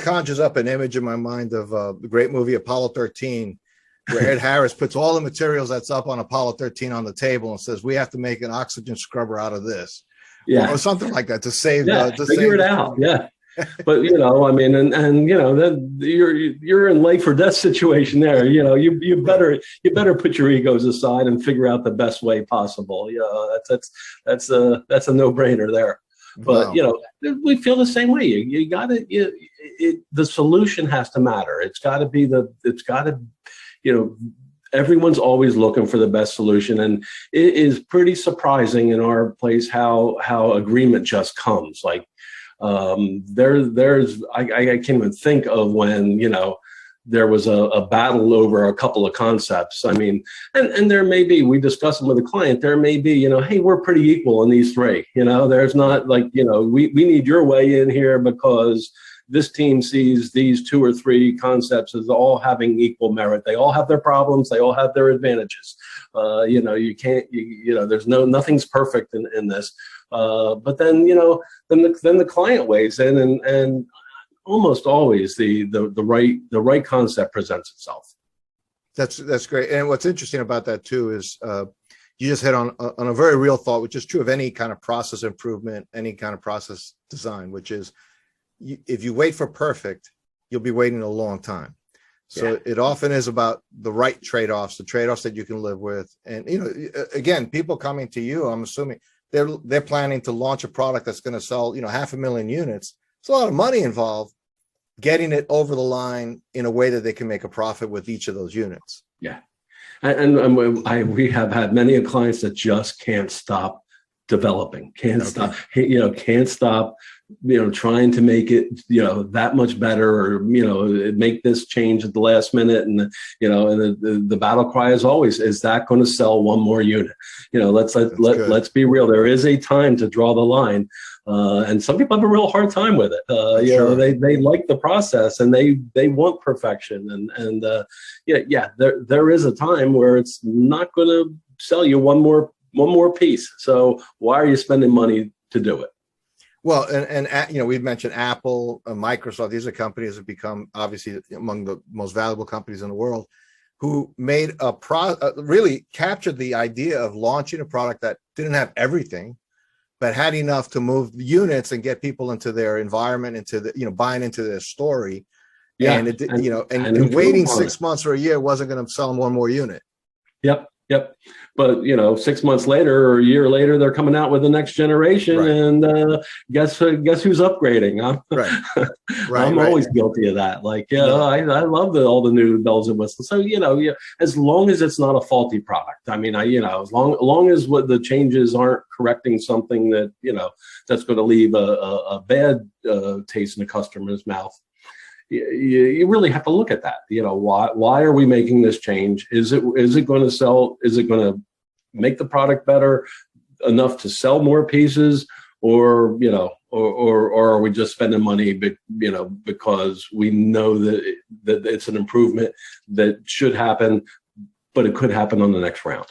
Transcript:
conjures up an image in my mind of the great movie Apollo 13, where Ed Harris puts all the materials that's up on Apollo 13 on the table and says, we have to make an oxygen scrubber out of this, or something like that to save figure it out. Yeah. But, I mean, and then you're in life or death situation there. You better put your egos aside and figure out the best way possible. That's a no-brainer there. But, we feel the same way. You got to, the solution has to matter. It's got to, everyone's always looking for the best solution. And it is pretty surprising in our place how agreement just comes. Like, I can't even think of when, there was a battle over a couple of concepts. I mean, and there may be, we discuss them with a client, there may be, hey, we're pretty equal in these three, there's not like, we need your way in here because this team sees these 2 or 3 concepts as all having equal merit. They all have their problems. They all have their advantages. You can't, there's nothing's perfect in this. But then, then the client weighs in and almost always the right concept presents itself. That's great. And what's interesting about that too is you just hit on a very real thought, which is true of any kind of process improvement, any kind of process design, which is if you wait for perfect, you'll be waiting a long time. So it often is about the right trade-offs, the trade-offs that you can live with. And, again, people coming to you, I'm assuming they're planning to launch a product that's going to sell, 500,000 units. It's a lot of money involved getting it over the line in a way that they can make a profit with each of those units. Yeah. And we have had many clients that just can't stop developing, can't stop trying to make it, that much better, or, make this change at the last minute. And, the battle cry is always, is that going to sell one more unit? Let's be real. There is a time to draw the line. And some people have a real hard time with it. Sure. They like the process and they want perfection. And there is a time where it's not going to sell you one more piece. So why are you spending money to do it? Well, and we've mentioned Apple, Microsoft. These are companies that become obviously among the most valuable companies in the world, who made really captured the idea of launching a product that didn't have everything, but had enough to move units and get people into their environment, into the buying into their story. Yeah, and waiting 6 months or a year wasn't going to sell them one more unit. Yep. But 6 months later or a year later, they're coming out with the next generation, right. And guess who's upgrading? I'm always guilty of that. Like, I love all the new bells and whistles. So as long as it's not a faulty product. I mean, as long as what the changes aren't correcting something that that's going to leave a bad taste in the customer's mouth. You really have to look at that. Why are we making this change? Is it going to sell? Is it going to make the product better enough to sell more pieces, or are we just spending money, because we know that it's an improvement that should happen, but it could happen on the next round.